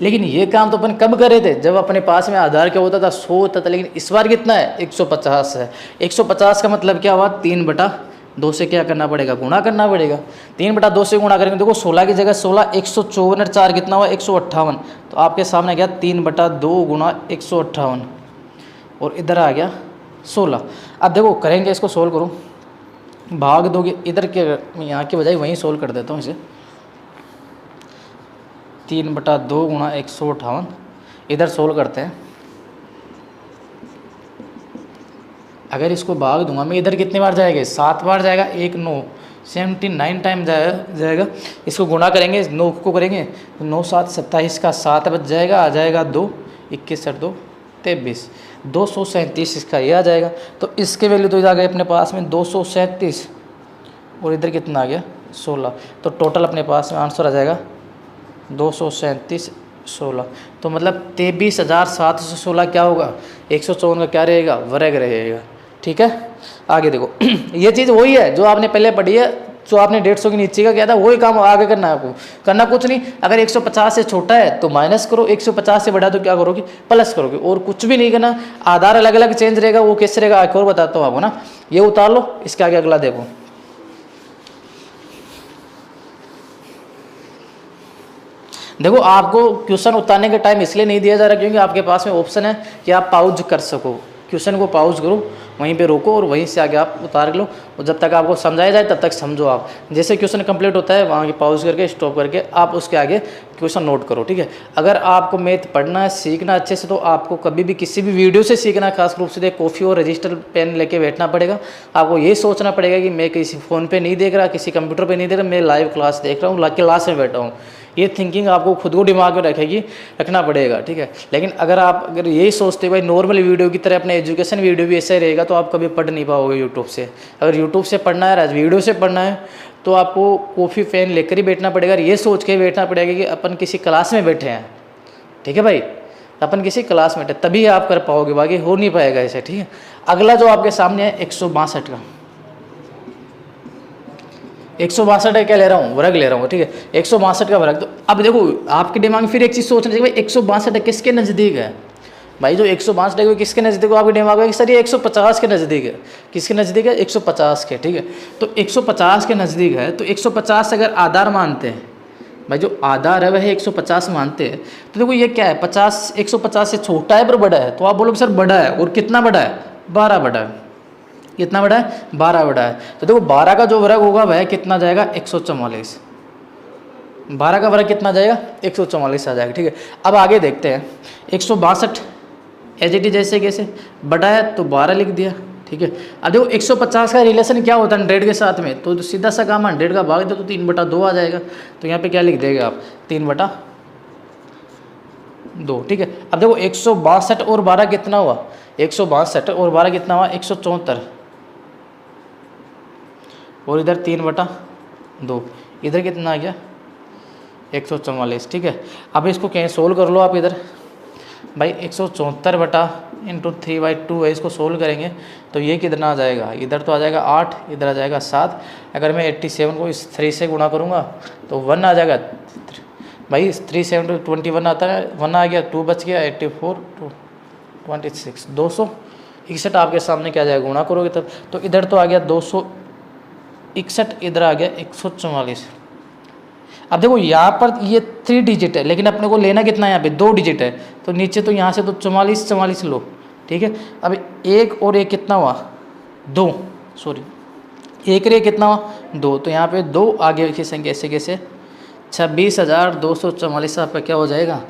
[SPEAKER 1] लेकिन ये काम तो अपन कब कर रहे थे जब अपने पास में आधार क्या होता था 100 होता था, लेकिन इस बार कितना है 150 है। 150 का मतलब क्या हुआ 3/2 से क्या करना पड़ेगा गुणा करना पड़ेगा, 3/2 से गुणा करेंगे, देखो 16 की जगह 16, 154 और 4 कितना हुआ 158, तो आपके सामने गया 3/2 गुणा 158 और इधर आ गया 16। अब देखो करेंगे इसको सोल्व करो, भाग दोगे इधर के यहाँ की बजाय वहीं सोल्व कर देता हूँ इसे, 3/2 गुणा 158, इधर सोल्व करते हैं। अगर इसको भाग दूंगा मैं, इधर कितनी बार जाएगा, 7 बार जाएगा, 1 9 79 टाइम जाएगा। इसको गुणा करेंगे, 9 को करेंगे तो 9 7 27 का 7 बच जाएगा, आ जाएगा 2, 21 और 2 23, 237 इसका ये आ जाएगा। तो इसके वैल्यू तो आ गए अपने पास में 237 और इधर कितना आ गया 16। तो टोटल अपने पास में आंसर आ जाएगा 237 16। तो मतलब 23,716 क्या होगा, 154 का क्या रहेगा, वर्ग रहेगा। ठीक है, आगे देखो ये चीज़ वही है जो आपने पहले पढ़ी है, जो आपने 150 के नीचे का किया था, वही काम आगे करना है आपको। करना कुछ नहीं, अगर 150 से छोटा है तो माइनस करो, 150 से बड़ा तो क्या करोगे, प्लस करोगे, और कुछ भी नहीं करना। आधार अलग अलग चेंज रहेगा, वो कैसे रहेगा एक और बताता हूँ आपको ना। ये उतार लो, इसके आगे अगला देखो। देखो आपको क्वेश्चन उतारने का टाइम इसलिए नहीं दिया जा रहा क्योंकि आपके पास में ऑप्शन है कि आप पाउज कर सको, क्वेश्चन को पाउज करो, वहीं पे रोको और वहीं से आगे आप उतार लो, और जब तक आपको समझाया जाए तब तक समझो आप। जैसे क्वेश्चन कंप्लीट होता है वहाँ की पाउज करके स्टॉप करके आप उसके आगे क्वेश्चन नोट करो। ठीक है, अगर आपको मैथ पढ़ना है, सीखना अच्छे से, तो आपको कभी भी किसी भी वीडियो से सीखना है, खास रूप से कॉफ़ी और रजिस्टर पेन लेके बैठना पड़ेगा। आपको ये सोचना पड़ेगा कि मैं किसी फ़ोन पर नहीं देख रहा, किसी कंप्यूटर पर नहीं देख रहा, मैं लाइव क्लास देख रहा हूँ, क्लास में बैठा हूँ। ये थिंकिंग आपको खुद को दिमाग में रखना पड़ेगा। ठीक है, लेकिन अगर यही सोचते हो भाई नॉर्मल वीडियो की तरह अपने एजुकेशन वीडियो भी ऐसा ही रहेगा तो आप कभी पढ़ नहीं पाओगे यूट्यूब से। अगर यूट्यूब से पढ़ना है, वीडियो से पढ़ना है, तो आपको कॉफ़ी पेन लेकर ही बैठना पड़ेगा, ये सोच के बैठना पड़ेगा कि अपन किसी क्लास में बैठे हैं। ठीक है भाई, अपन किसी क्लास में बैठे तभी आप कर पाओगे, बाकी हो नहीं पाएगा ऐसे। ठीक है, अगला जो आपके सामने है 162 का, 162 क्या ले रहा हूँ, वर्ग ले रहा हूँ। ठीक है, 162 का वर्ग। तो अब देखो आपके दिमाग में फिर एक चीज़ सोचना चाहिए, भाई 162 किसके नज़दीक है। भाई जो 162 है वो किसके नज़दीक हो, आपके दिमाग में सर ये 150 के नज़दीक है। किसके नज़दीक है, 150 के। ठीक है, तो 150 के नज़दीक है, तो 150 अगर आधार मानते हैं, भाई जो आधार है वह 150 मानते हैं, तो देखो ये क्या है, 150 से छोटा है पर बड़ा है, तो आप बोलोगे सर बड़ा है, और कितना बड़ा है, 12 बड़ा है। कितना बड़ा है, 12 बड़ा है। तो देखो 12 का जो वर्ग होगा वह कितना जाएगा, 144। 12 का वर्ग कितना जाएगा, 144 आ जाएगा। ठीक है, अब आगे देखते हैं 162 एज इट इज जैसे कैसे बड़ा है तो 12 लिख दिया। ठीक है, अब देखो 150 का रिलेशन क्या होता है 100 के साथ में, तो सीधा सा काम 100 का भाग दो तो 3/2 आ जाएगा। तो यहाँ पे क्या लिख देगा आप, 3/2। ठीक है, अब देखो 162 और 12 कितना हुआ, 162 और 12 कितना हुआ, 174, और इधर 3/2, इधर कितना आ गया, 144। ठीक है, अब इसको कहीं सोल्व कर लो आप। इधर भाई 174 बटा इंटू 3/2 है, इसको सोल्व करेंगे तो ये कितना आ जाएगा, इधर तो आ जाएगा 8, इधर आ जाएगा 7। अगर मैं 87 को इस 3 से गुणा करूँगा तो 1 आ जाएगा। भाई 3 7 21 आता है, 1 आ गया, 2 बच गया, 84 26 261 आपके सामने क्या जाएगा, गुणा करोगे तब। तो इधर तो आ गया 261, इधर आ गया 144। अब देखो यहाँ पर ये 3 डिजिट है, लेकिन अपने को लेना कितना है, यहाँ पे 2 डिजिट है, तो नीचे तो यहाँ से तो 44 लो। ठीक है, अब एक और एक कितना हुआ, 2, सॉरी एक रे कितना हुआ, 2, तो यहाँ पे 2 आगे की संख्या ऐसे कैसे 26,244 आपका क्या हो जाएगा,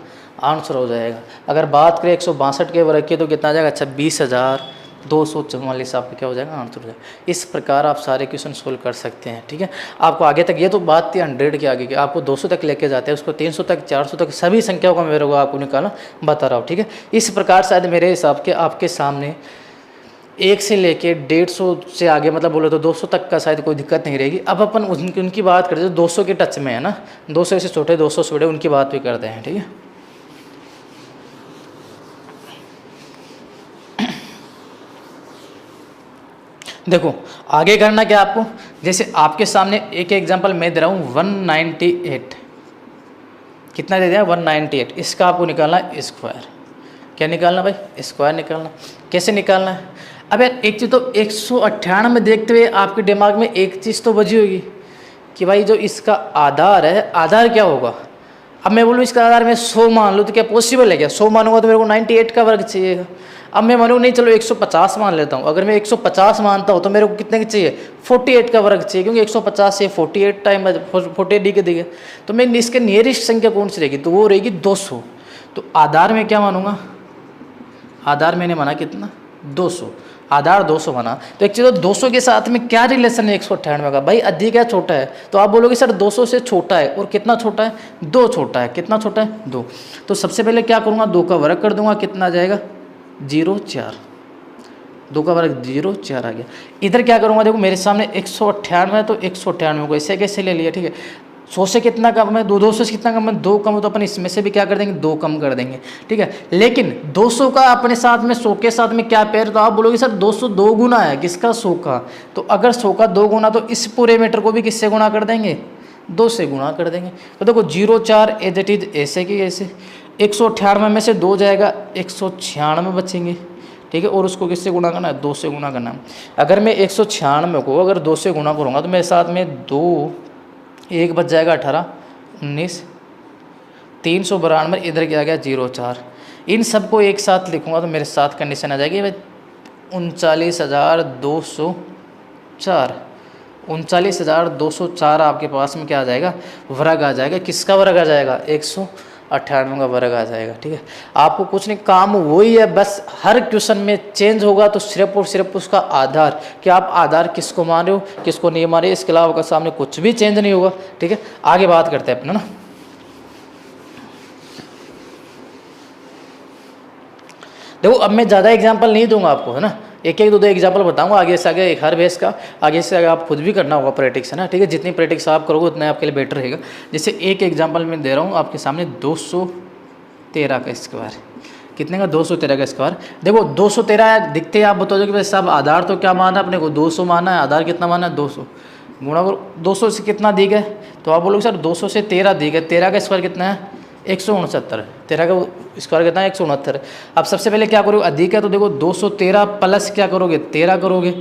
[SPEAKER 1] आंसर हो जाएगा। अगर बात करें 162 के वर्ग की तो कितना आ जाएगा, 26,244 आपका क्या हो जाएगा, आंसर हो जाएगा। इस प्रकार आप सारे क्वेश्चन सोल्व कर सकते हैं। ठीक है, आपको आगे तक, ये तो बात थी 100 के आगे की, आपको 200 तक लेके जाते हैं, उसको 300 तक 400 तक सभी संख्याओं का मेरे को आपको निकालना बता रहा हूँ। ठीक है, इस प्रकार शायद मेरे हिसाब के आपके सामने 1 से लेके 150 से आगे मतलब बोले तो 200 तक का शायद कोई दिक्कत नहीं रहेगी। अब अपन उनकी बात करते हैं 200 के टच में है ना, 200 से छोटे 200 से बड़े उनकी बात भी करते हैं। ठीक है, देखो आगे करना क्या आपको, जैसे आपके सामने एक एग्जांपल मैं दे रहा हूँ 198, कितना दे दिया 198, इसका आपको निकालना है स्क्वायर। क्या निकालना भाई, स्क्वायर निकालना। कैसे निकालना है, अब यार एक चीज़ तो 198 में देखते हुए आपके दिमाग में एक चीज़ तो बजी होगी कि भाई जो इसका आधार है, आधार क्या होगा, अब मैं बोलूँ इसका आधार मैं 100 मान लूँ तो क्या पॉसिबल है क्या? 100 मानूंगा तो मेरे को 98 का वर्ग चाहिएगा। अब मैं मानूँ नहीं, चलो 150 मान लेता हूँ। अगर मैं 150 मानता हूँ तो मेरे को कितने की चाहिए? 48 का वर्ग चाहिए, क्योंकि 150 से 48 टाइम 48 के दिए। तो मैं इसके नियरेस्ट संख्या कौन सी रहेगी? तो वो रहेगी 200। तो आधार में क्या मानूंगा? आधार मैंने माना कितना? 200। आधार 200 बना। तो एक चीज़, 200 के साथ में क्या रिलेशन है 198 का? भाई अधिक है छोटा है? तो आप बोलोगे सर 200 से छोटा है। और कितना छोटा है? 2 छोटा है। कितना छोटा है? 2। तो सबसे पहले क्या करूँगा? 2 का वर्ग कर दूंगा। कितना आ जाएगा? 0,4। 2 का वर्ग 0,4 आ गया। इधर क्या करूँगा? देखो मेरे सामने 198 है, तो 198 को ऐसे कैसे ले लिया, ठीक है। 100 से कितना कम है? 200 से कितना कम है? 2 कम है, तो अपन इसमें से भी क्या कर देंगे? 2 कम कर देंगे, ठीक है। लेकिन 200 का अपने साथ में 100 के साथ में क्या पेयर? तो आप बोलोगे सर 200 2 गुना है किसका? 100 का। तो अगर 100 का 2 गुना, तो इस पूरे मीटर को भी किससे गुना कर देंगे? 2 से गुना कर देंगे। तो देखो 0,4 एज इट इज ऐसे की ऐसे। 198 में से 2 जाएगा, 196 बचेंगे, ठीक है। और उसको किससे गुना करना है? 2 से गुना करना है। अगर मैं 196 को अगर 2 से गुना करूँगा तो मेरे साथ में 2 1 बच जाएगा, 18 19 392। इधर क्या आ गया? 0,4। इन सबको एक साथ लिखूंगा तो मेरे साथ कंडीशन आ जाएगी भाई 39,204। 39,204 आपके पास में क्या आ जाएगा? वर्ग आ जाएगा। किसका वर्ग आ जाएगा? 198 का वर्ग आ जाएगा, ठीक है। आपको कुछ नहीं, काम वही है, बस हर क्वेश्चन में चेंज होगा तो सिर्फ और सिर्फ उसका आधार, कि आप आधार किसको मान रहे हो किसको नहीं मान रहे, इसके अलावा का सामने कुछ भी चेंज नहीं होगा, ठीक है। आगे बात करते हैं अपना ना। देखो अब मैं ज़्यादा एग्जाम्पल नहीं दूंगा आपको, है ना, एक एक दो एग्जाम्पल बताऊंगा। आगे से आगे हर बेस का आगे से आगे आप खुद भी करना होगा प्रैक्टिस, है ना, ठीक है। जितनी प्रैक्टिस आप करोगे उतना आपके लिए बेटर रहेगा। जैसे एक एग्जाम्पल मैं दे रहा हूँ आपके सामने, 213 का स्क्वायर। कितने का? 213 का स्क्वायर। देखो 213 दिखते हैं, आप बताओगे कि भाई साहब आधार तो क्या माना अपने को? 200 माना है। आधार कितना माना है? 200 गुणा करो 200 से कितना दी गए? तो आप बोलोगे सर 200 से 13 दी गए। 13 का स्क्वायर कितना है? 169। 13 का स्क्वायर कितना है? 169। अब सबसे पहले क्या करोगे? अधिक है तो देखो 213 प्लस क्या करोगे? 13 करोगे।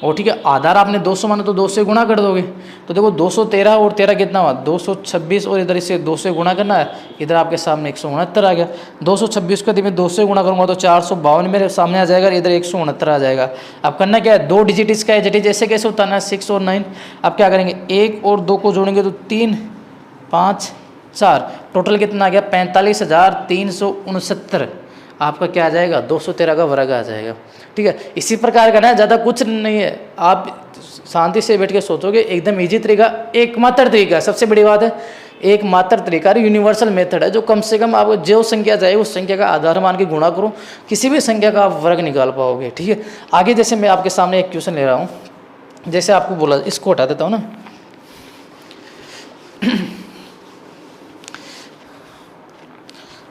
[SPEAKER 1] और ठीक है, आधार आपने 200 माना तो 2 से गुणा कर दोगे। तो देखो 213 और 13 कितना हुआ? 226। और इधर इसे 2 से गुणा करना है, इधर आपके सामने 169 आ गया। 226 को यदि मैं 2 से गुणा करूँगा तो 452 मेरे सामने आ जाएगा, इधर 169 आ जाएगा। अब करना क्या है? 2 डिजिट इसका है, जैसे कैसे होता है ना, 6 और 9। अब क्या करेंगे? 1 और 2 को जोड़ेंगे तो 3 5 4, टोटल कितना आ गया? 45,369 आपका क्या आ जाएगा? 213 का वर्ग आ जाएगा, ठीक है। इसी प्रकार का ना, ज़्यादा कुछ नहीं है। आप शांति से बैठ के सोचोगे, एकदम इजी तरीका, एकमात्र तरीका, सबसे बड़ी बात है एकमात्र तरीका, यूनिवर्सल मेथड है, जो कम से कम आपको जो संख्या चाहिए उस संख्या का आधार मान के गुणा करो, किसी भी संख्या का आप वर्ग निकाल पाओगे, ठीक है। आगे जैसे मैं आपके सामने एक क्वेश्चन ले रहा हूँ, जैसे आपको बोला, इसको हटा देता हूँ ना।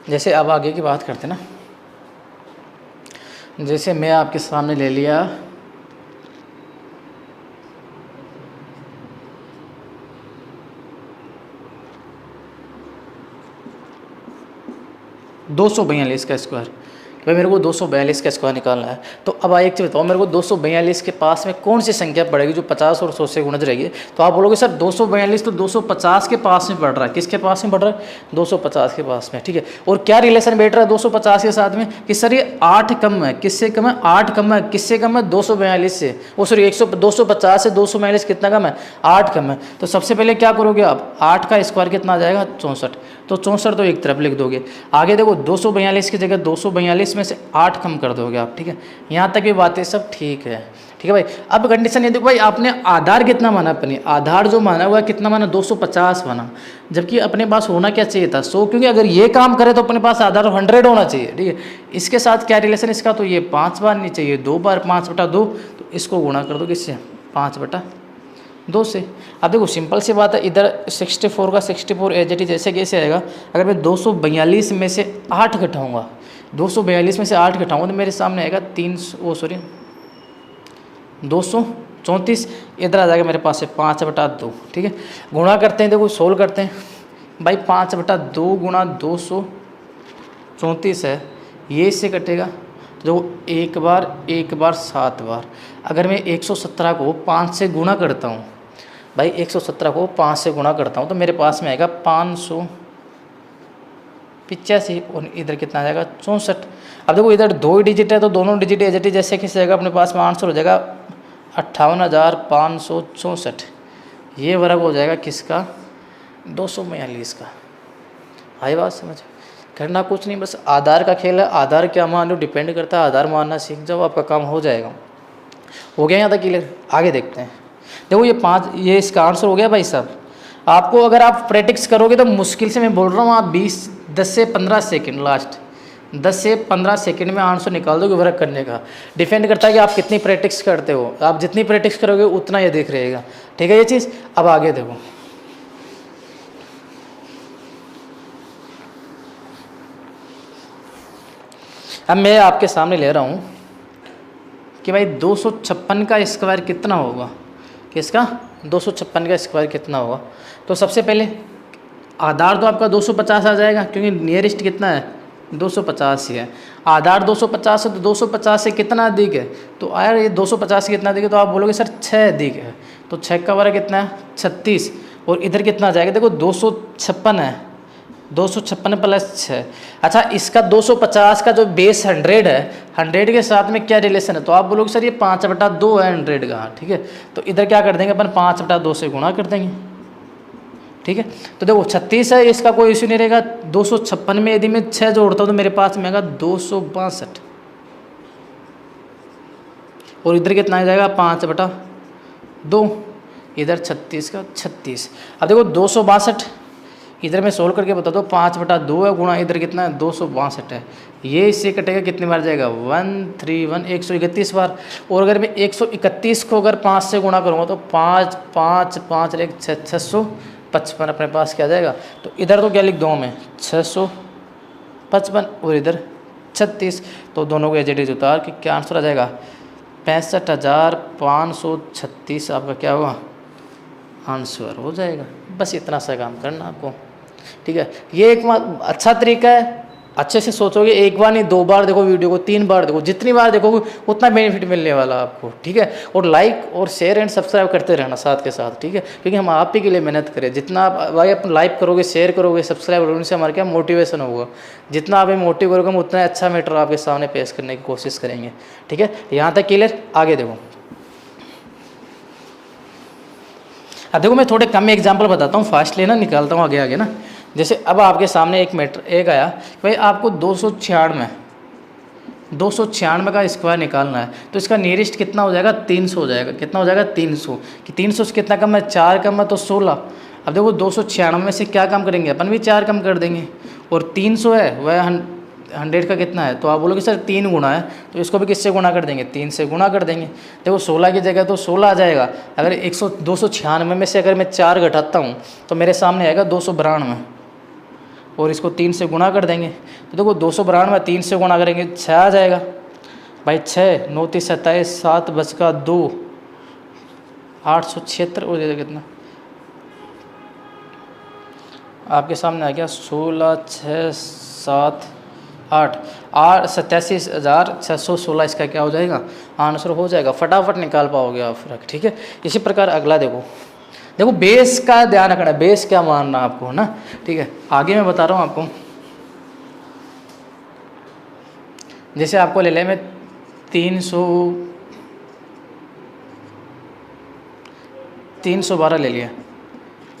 [SPEAKER 1] जैसे अब आगे की बात करते ना, जैसे मैं आपके सामने ले लिया 242 का स्क्वायर, भाई मेरे को 242 का स्क्वायर निकालना है। तो अब एक चीज़ बताओ, मेरे को 242 के पास में कौन सी संख्या पड़ेगी जो 50 और 100 से गुणज रहेगी? तो आप बोलोगे सर 242 तो 250 के पास में पड़ रहा है। किसके पास में पड़ रहा है? 250 के पास में, ठीक है। और क्या रिलेशन बैठ रहा है 250 के साथ में कि सर ये 8 कम है, किससे कम है? 8 कम है, किससे कम है? 242 से। वो सॉरी 250 से 242 कितना कम है? 8 कम है। तो सबसे पहले क्या करोगे आप? 8 का स्क्वायर कितना आ जाएगा? 64। तो 64 तो एक तरफ लिख दोगे। आगे देखो 242 की जगह 242 में से 8 कम कर दोगे आप, ठीक है। यहाँ तक की बातें सब ठीक है, ठीक है भाई। अब कंडीशन ये देखो भाई, आपने आधार कितना माना? अपने आधार जो माना हुआ कितना माना? 250 माना, जबकि अपने पास होना क्या चाहिए था? 100, क्योंकि अगर ये काम करे तो अपने पास आधार 100 होना चाहिए, ठीक है। इसके साथ क्या रिलेशन इसका? तो ये 5 बार नहीं चाहिए, 2 बार 5/2, तो इसको गुणा कर दो किससे? 5/2 से। अब देखो सिंपल सी बात है, इधर 64 का 64 एज इट इज ऐसे कैसे आएगा? अगर मैं 242 में से 8 घटाऊँगा, 242 में से 8 घटाऊँगा तो मेरे सामने आएगा 234, इधर आ जाएगा मेरे पास से 5/2, ठीक है। गुणा करते हैं, देखो सोल्व करते हैं भाई। 5/2 गुणा 234 है, ये इससे कटेगा जो एक बार 7 बार। अगर मैं 117 को 5 से गुणा करता हूँ, भाई 117 को 5 से गुणा करता हूँ तो मेरे पास में आएगा 85 और इधर कितना आ जाएगा 64। अब देखो इधर 2 ही डिजिट है तो दोनों डिजिट एज इट इज जैसे किस जाएगा अपने पास में आंसर हो जाएगा 58,564। ये वर्ग हो जाएगा किसका 242 का। आई बात समझ। करना कुछ नहीं, बस आधार का खेल है। आधार क्या मान लो डिपेंड करता है, आधार मानना सीख जाओ आपका काम हो जाएगा। हो गया यहाँ तक क्लियर? आगे देखते हैं। देखो ये इसका आंसर हो गया भाई साहब। आपको अगर आप प्रैक्टिस करोगे तो मुश्किल से मैं बोल रहा हूँ आप 10 से 15 सेकंड लास्ट 10 से 15 सेकंड में आंसर निकाल दोगे वर्क करने का। डिपेंड करता है कि आप कितनी प्रैक्टिस करते हो। आप जितनी प्रैक्टिस करोगे उतना ये देख रहेगा। ठीक है ये चीज़। अब आगे देखो, अब मैं आपके सामने ले रहा हूँ कि भाई 256 का स्क्वायर कितना होगा। किसका 256 का स्क्वायर कितना होगा। तो सबसे पहले आधार तो आपका 250 आ जाएगा क्योंकि नियरेस्ट कितना है 250 ही है। आधार 250 है तो 250 से कितना अधिक है तो यार ये 250 से कितना अधिक है तो आप बोलोगे सर 6 अधिक है। तो 6 का वर्ग कितना है 36 और इधर कितना आ जाएगा देखो 256 है 256 प्लस 6। अच्छा इसका 250 का जो बेस 100 है 100 के साथ में क्या रिलेशन है तो आप बोलोगे सर ये 5/2 है 100 का। ठीक है तो इधर क्या कर देंगे अपन 5/2 से गुणा कर देंगे। ठीक है तो देखो 36 है इसका कोई इश्यू नहीं रहेगा। 256 में यदि मैं 6 जोड़ता हूँ तो मेरे पास में आएगा 262 और इधर कितना आ जाएगा 5/2 इधर 36 का 36। अब देखो 262 इधर मैं सोल्व करके बता दो 5/2 है गुणा इधर कितना है 262 है। ये इससे कटेगा कितनी बार जाएगा 131 131 बार। और अगर मैं 131 को अगर 5 से गुणा करूँगा तो 5 5 5 655 अपने पास क्या जाएगा। तो इधर तो क्या लिख दूँ मैं 655 और इधर 36। तो दोनों को एज उतार के क्या आंसर आ जाएगा 65,536 आपका क्या होगा आंसर हो जाएगा। बस इतना सा काम करना आपको। ठीक है ये एक अच्छा तरीका है। अच्छे से सोचोगे एक बार नहीं 2 बार देखो वीडियो को 3 बार देखो। जितनी बार देखोगे उतना बेनिफिट मिलने वाला आपको। ठीक है और लाइक और शेयर एंड सब्सक्राइब करते रहना साथ के साथ। ठीक है क्योंकि हम आप ही के लिए मेहनत करें। जितना आप भाई अपन लाइक करोगे शेयर करोगे सब्सक्राइब करोगे उनसे हमारा क्या मोटिवेशन होगा। जितना आप मोटिव करोगे हम उतना अच्छा मैटर आपके सामने पेश करने की कोशिश करेंगे। ठीक है यहाँ तक क्लियर। आगे देखो अब देखो मैं थोड़े कम एग्जाम्पल बताता हूँ फास्ट लेना निकालता हूँ आगे आगे ना। जैसे अब आपके सामने एक आया भाई आपको 296 का स्क्वायर निकालना है तो इसका नियरेस्ट कितना हो जाएगा 300 हो जाएगा। कितना हो जाएगा 300 कि 300 से कितना कम है 4 कम है तो 16। अब देखो 296 में से क्या कम करेंगे अपन भी 4 कम कर देंगे और 300 है वह 100 का कितना है तो आप बोलोगे सर 3 गुना है तो इसको भी किससे गुणा कर देंगे 3 से गुणा कर देंगे। देखो 16 की जगह तो 16 आ जाएगा। अगर 296 में से अगर मैं 4 घटाता हूँ तो मेरे सामने आएगा 292 और इसको 3 से गुणा कर देंगे। तो देखो 292 3 से गुणा करेंगे 6 आ जाएगा भाई 6 9 3 27 7 बचका 2 876 और दे कितना आपके सामने आ गया 16 6 7 8 87,616 इसका क्या हो जाएगा आंसर हो जाएगा। फटाफट निकाल पाओगे आप फर्क। ठीक है इसी प्रकार अगला देखो बेस का ध्यान रखना है। बेस क्या मानना आपको ना। ठीक है आगे मैं बता रहा हूँ आपको। जैसे आपको ले लें मैं 312 ले लिया।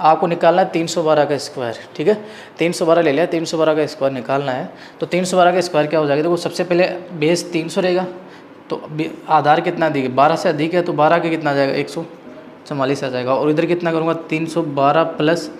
[SPEAKER 1] आपको निकालना है 312 का स्क्वायर। ठीक है 312 ले लिया 312 का स्क्वायर निकालना है। तो 312 का स्क्वायर क्या हो जाएगा देखो सबसे पहले बेस 300 रहेगा तो आधार कितना अधिक है 12 से अधिक है तो 12 का कितना आ जाएगा 144 आ जाएगा और इधर कितना करूँगा 312 प्लस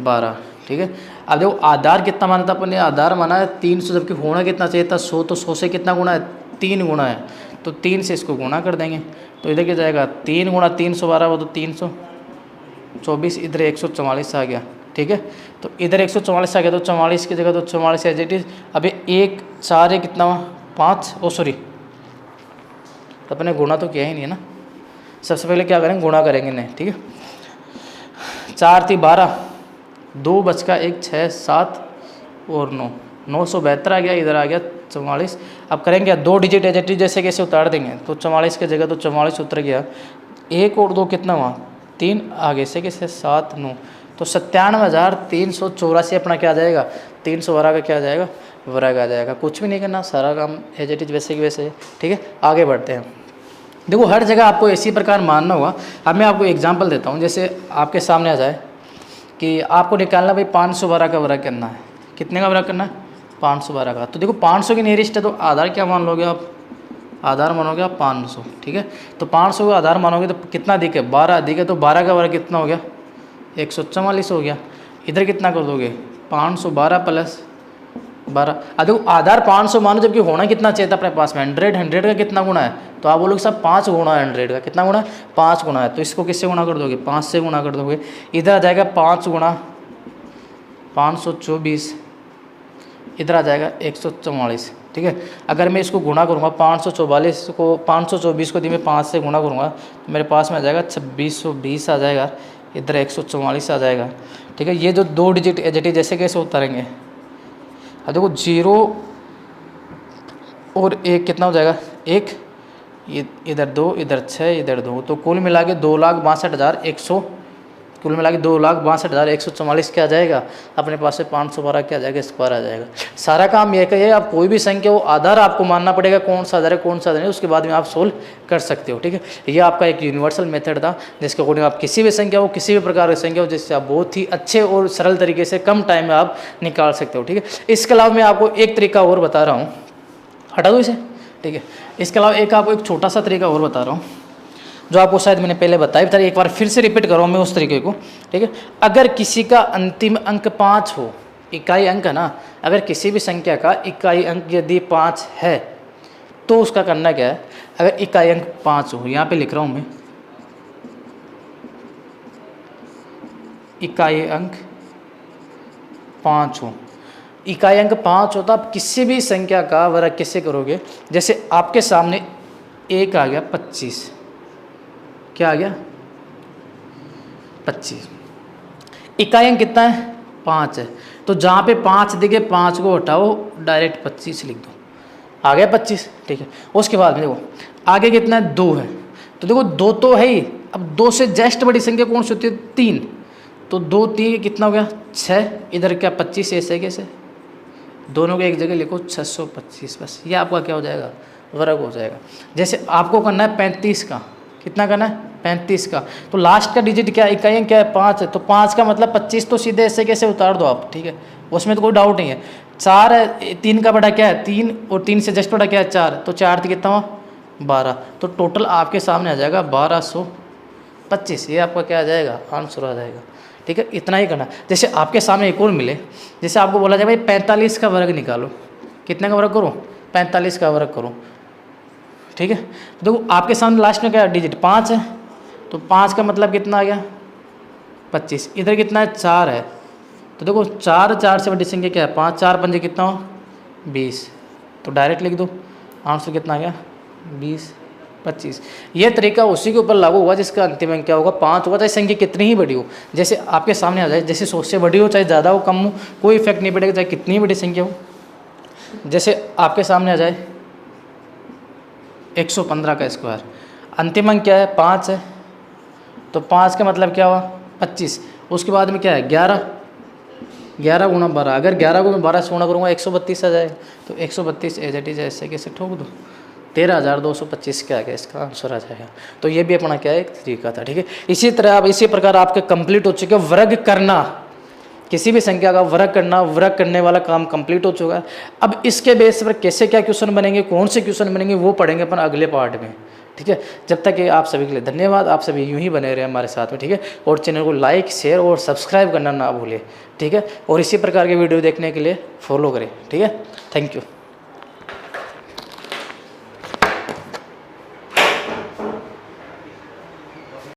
[SPEAKER 1] 12। ठीक है अब देखो आधार कितना माना था अपन ने आधार माना है 300 जबकि होना कितना चाहिए था 100 तो 100 से कितना गुना है 3 गुना है तो 3 से इसको गुणा कर देंगे तो इधर क्या जाएगा 3 गुणा 312 वो तो 324 इधर 144 आ गया। ठीक है तो इधर 144 आ गया तो 44 की जगह तो 44 एज इट इज। अभी 1 4 है कितना 5 ओ सॉरी तो अपने गुणा तो किया ही नहीं है ना। सबसे पहले क्या करेंगे गुणा करेंगे नहीं। ठीक है 4 थी 12 2 बचका 1 6 7 और 9 972 आ गया इधर आ गया 44। अब करेंगे 2 डिजिट एज इट इज जैसे कैसे उतार देंगे तो 44 की जगह तो 44 उतर गया 1 और 2 कितना हुआ 3 आगे से कैसे 7 9 तो 97,384 अपना क्या आ जाएगा 312 का क्या आ जाएगा, वर्ग आ जाएगा। कुछ भी नहीं करना, सारा काम एज इट इज वैसे की वैसे। ठीक है, आगे बढ़ते हैं। देखो हर जगह आपको इसी प्रकार मानना होगा। अब मैं आपको एग्जांपल देता हूँ, जैसे आपके सामने आ जाए कि आपको निकालना भाई 512 का वर्ग करना है। कितने का वर्ग करना है, 512 का। तो देखो 500 की नियरेस्ट है, तो आधार क्या मान लोगे आप, आधार मानोगे आप 500। ठीक है, तो 500 का आधार मानोगे तो कितना अधिक है, 12 अधिक है, तो 12 का वर्ग कितना हो गया, 144 हो गया। इधर कितना कर दोगे, 512 प्लस 12। देखो आधार 500 मानो, जबकि होना कितना चाहिए था अपने पास में 100। 100 का कितना गुना है, तो आप बोलोगे साहब 5 गुना है 100 का। कितना गुना है, 5 गुना है। तो इसको किससे गुना कर दोगे, 5 से गुना कर दोगे। इधर आ जाएगा 5 गुना 524, इधर आ जाएगा 144। ठीक है, अगर मैं इसको गुणा करूँगा 524 को 524 को मैं 5 से गुणा करूँगा तो मेरे पास में आ जाएगा 2620 आ जाएगा, इधर 144 आ जाएगा। ठीक है, ये जो 2 डिजिट एज जैसे कैसे उतारेंगे, अब देखो 0 और 1 कितना हो जाएगा, 1, इधर 2, इधर 6, इधर 2, तो कुल मिला के 2,62,100, कुल मिला के 2,62,144 क्या आ जाएगा अपने पास से 512 क्या आ जाएगा, स्क्वायर आ जाएगा। सारा काम यह है, आप कोई भी संख्या हो आधार आपको मानना पड़ेगा कौन सा आधार है कौन सा आधार नहीं, उसके बाद में आप सोल्व कर सकते हो। ठीक है, ये आपका एक यूनिवर्सल मेथड था जिसके अकॉर्डिंग आप किसी भी संख्या हो, किसी भी प्रकार की संख्या हो, जिससे आप बहुत ही अच्छे और सरल तरीके से कम टाइम में आप निकाल सकते हो। ठीक है, इसके अलावा मैं आपको एक तरीका और बता रहा हूँ, हटा दो इसे। ठीक है, इसके अलावा आपको एक छोटा सा तरीका और बता रहा हूँ जो आपको शायद मैंने पहले बताया था, एक बार फिर से रिपीट कर रहा हूँ मैं उस तरीके को। ठीक है, अगर किसी का अंतिम अंक 5 हो, इकाई अंक है ना, अगर किसी भी संख्या का इकाई अंक यदि 5 है तो उसका करना क्या है, अगर इकाई अंक 5 हो, यहाँ पे लिख रहा हूँ मैं, इकाई अंक 5 हो, इकाई अंक 5 हो तो आप किसी भी संख्या का वर्ग कैसे करोगे, जैसे आपके सामने 1 आ गया 25, क्या आ गया 25, इकाई अंक कितना है 5 है, तो जहाँ पे 5 दिखे 5 को हटाओ, डायरेक्ट 25 लिख दो, आ गया 25। ठीक है, उसके बाद में देखो आगे कितना है 2 है, तो देखो 2 तो है ही, अब 2 से जस्ट बड़ी संख्या कौन सी होती है 3, तो 2 3 कितना हो गया 6, इधर क्या 25 ऐसे कैसे, दोनों को एक जगह लिखो 625, बस ये आपका क्या हो जाएगा वर्ग हो जाएगा। जैसे आपको करना है 35 का, कितना करना है 35 का, तो लास्ट का डिजिट क्या इकाई अंक क्या है 5 है, तो 5 का मतलब 25 तो सीधे ऐसे कैसे उतार दो आप। ठीक है, उसमें तो कोई डाउट नहीं है। 4 है, 3 का बड़ा क्या है 3, और 3 से जस्ट बड़ा क्या है 4, तो 4 कितना हुआ 12, तो टोटल आपके सामने आ जाएगा 1225, ये आपका क्या आ जाएगा आंसर आ जाएगा। ठीक है, इतना ही करना। जैसे आपके सामने एक और मिले, जैसे आपको बोला जाए भाई 45 का वर्ग निकालो, कितने का वर्ग करो 45 का वर्ग करो। ठीक है, देखो आपके सामने लास्ट में क्या डिजिट 5 है, तो 5 का मतलब कितना आ गया 25, इधर कितना है 4 है, तो देखो 4 से बड़ी संख्या क्या है 5, 4 पंजे कितना हो 20, तो डायरेक्ट लिख दो, आंसर कितना आ गया 20 25। ये तरीका उसी के ऊपर लागू हुआ जिसका अंतिम अंक क्या होगा 5 होगा, चाहे संख्या कितनी ही बड़ी हो। जैसे आपके सामने आ जाए, जैसे 100 से बड़ी हो चाहे ज़्यादा हो कम हो, कोई इफेक्ट नहीं पड़ेगा, चाहे कितनी बड़ी संख्या हो। जैसे आपके सामने आ जाए 115 का स्क्वायर, अंतिम अंक क्या है 5 है, तो 5 का मतलब क्या हुआ 25, उसके बाद में क्या है 11, 11 गुणा 12, अगर 11 को मैं 12 से गुणा करूँगा 132 आ जाएगा, तो 132 एज इट इज ऐसे कैसे ठोक दो, 13,225 क्या आ गया इसका आंसर आ जाएगा। तो ये भी अपना क्या है एक तरीका था। ठीक है, इसी तरह अब इसी प्रकार आपके कंप्लीट हो चुके वर्ग करना, किसी भी संख्या का वर्ग करना, वर्ग करने वाला काम कंप्लीट हो चुका है। अब इसके बेस पर कैसे क्या क्वेश्चन बनेंगे, कौन से क्वेश्चन बनेंगे वो पढ़ेंगे अपन अगले पार्ट में। ठीक है, जब तक कि आप सभी के लिए धन्यवाद, आप सभी यूं ही बने रहे हमारे साथ में। ठीक है, और चैनल को लाइक शेयर और सब्सक्राइब करना ना भूलें। ठीक है, और इसी प्रकार के वीडियो देखने के लिए फॉलो करें। ठीक है, थैंक यू।